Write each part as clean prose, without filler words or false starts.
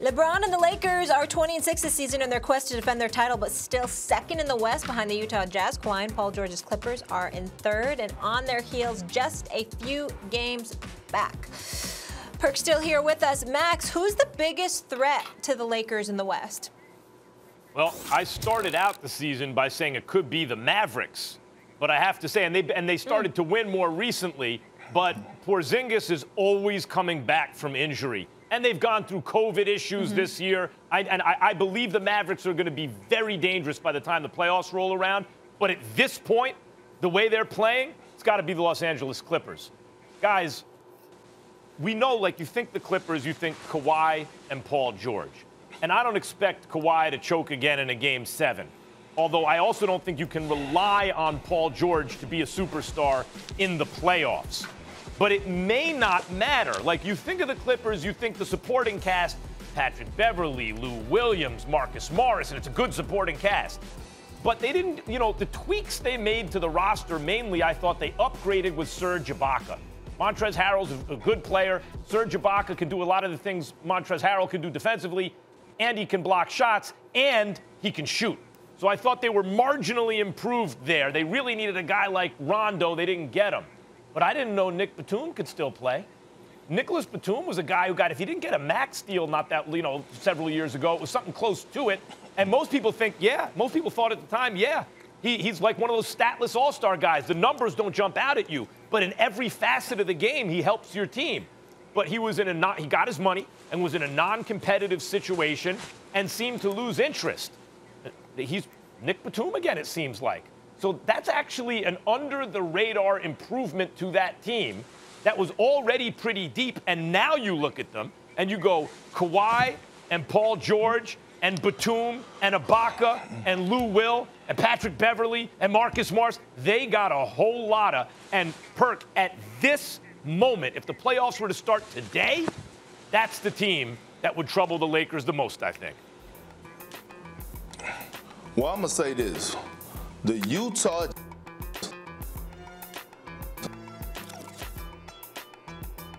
LeBron and the Lakers are 20-6 this season in their quest to defend their title, but still second in the West behind the Utah Jazz. Kawhi and Paul George's Clippers are in third and on their heels just a few games back. Perk still here with us. Max, who's the biggest threat to the Lakers in the West? Well, I started out the season by saying it could be the Mavericks, but I have to say, and they started to win more recently, but Porzingis is always coming back from injury. And they've gone through COVID issues this year. I believe the Mavericks are going to be very dangerous by the time the playoffs roll around. But at this point, the way they're playing, it's got to be the Los Angeles Clippers. Guys, we know, like, you think the Clippers, you think Kawhi and Paul George. And I don't expect Kawhi to choke again in a Game 7. Although I also don't think you can rely on Paul George to be a superstar in the playoffs. But it may not matter. Like, you think of the Clippers, you think the supporting cast, Patrick Beverley, Lou Williams, Marcus Morris, and it's a good supporting cast. But they didn't, you know, the tweaks they made to the roster, mainly I thought they upgraded with Serge Ibaka. Montrezl Harrell's a good player. Serge Ibaka can do a lot of the things Montrezl Harrell can do defensively, and he can block shots, and he can shoot. So I thought they were marginally improved there. They really needed a guy like Rondo. They didn't get him. But I didn't know Nick Batum could still play. Nicholas Batum was a guy who got, if he didn't get a max deal not that, you know, several years ago, it was something close to it. And most people think, yeah, most people thought at the time, yeah, he's like one of those statless all-star guys. The numbers don't jump out at you. But in every facet of the game, he helps your team. But he was he got his money and was in a non-competitive situation and seemed to lose interest. He's Nick Batum again, it seems like. So that's actually an under-the-radar improvement to that team that was already pretty deep. And now you look at them and you go, Kawhi and Paul George and Batum and Ibaka and Lou Will and Patrick Beverley and Marcus Morris, they got a whole lot of. And Perk, at this moment, if the playoffs were to start today, that's the team that would trouble the Lakers the most, I think. Well, I'm going to say this. The Utah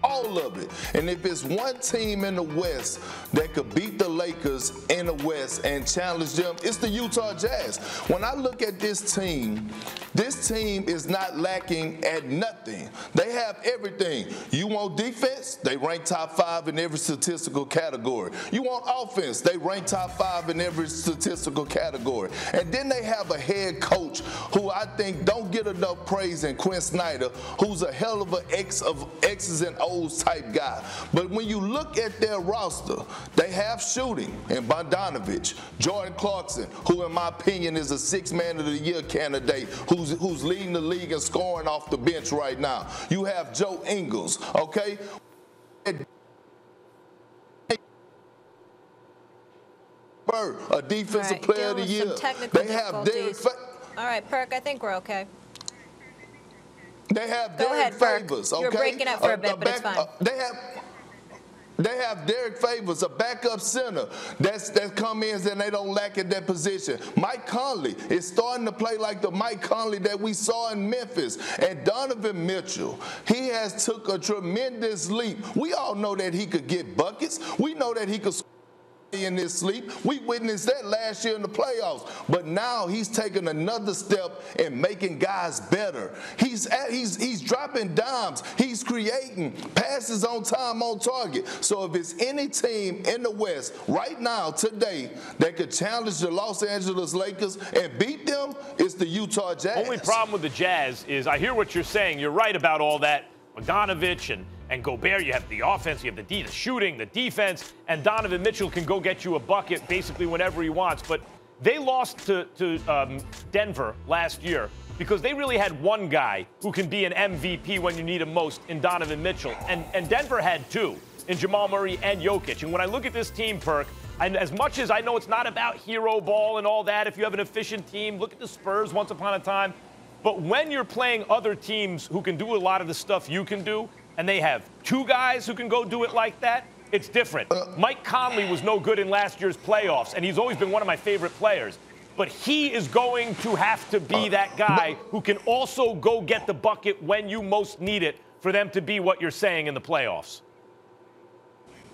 all of it. And if it's one team in the West that could beat the Lakers in the West and challenge them, it's the Utah Jazz. When I look at this team is not lacking at nothing. They have everything. You want defense? They rank top 5 in every statistical category. You want offense? They rank top 5 in every statistical category. And then they have a head coach who I think don't get enough praise in Quinn Snyder, who's a hell of an X's and O's type guy. But when you look at their roster, they have shooting in Bogdanovich, Jordan Clarkson, who in my opinion is a Sixth Man of the Year candidate, who's leading the league and scoring off the bench right now. You have Joe Ingles, okay? A defensive player of the year. They have Derek. All right, Perk, I think we're okay. They have Derek Favors, okay? You're breaking up for a bit, but it's fine. They have Derek Favors, a backup center that come in and they don't lack at that position. Mike Conley is starting to play like the Mike Conley that we saw in Memphis. And Donovan Mitchell, he has took a tremendous leap. We all know that he could get buckets. We know that he could in his sleep. We witnessed that last year in the playoffs. But now he's taking another step in making guys better. He's dropping dimes. He's creating passes on time, on target. So if it's any team in the West right now, today, that could challenge the Los Angeles Lakers and beat them, it's the Utah Jazz. Only problem with the Jazz is I hear what you're saying. You're right about all that. Bogdanovich and Gobert, you have the offense, you have the shooting, the defense, and Donovan Mitchell can go get you a bucket basically whenever he wants. But they lost to Denver last year because they really had one guy who can be an MVP when you need him most in Donovan Mitchell. And Denver had two, in Jamal Murray and Jokic. And when I look at this team, Perk, and as much as I know it's not about hero ball and all that, if you have an efficient team, look at the Spurs once upon a time. But when you're playing other teams who can do a lot of the stuff you can do, and they have two guys who can go do it like that, it's different. Mike Conley was no good in last year's playoffs, and he's always been one of my favorite players. But he is going to have to be that guy who can also go get the bucket when you most need it for them to be what you're saying in the playoffs.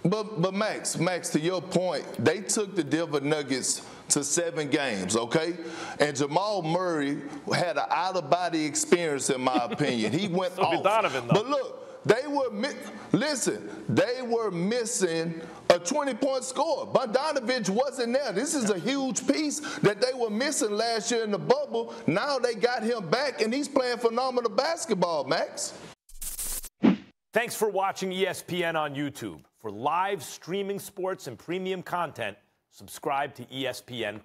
But Max, to your point, they took the Denver Nuggets to 7 games, okay? And Jamal Murray had an out-of-body experience, in my opinion. He went off. Donovan, but look, they were missing a 20-point score. Bogdanovich wasn't there. This is a huge piece that they were missing last year in the bubble. Now they got him back, and he's playing phenomenal basketball, Max. Thanks for watching ESPN on YouTube. For live streaming sports and premium content, subscribe to ESPN+.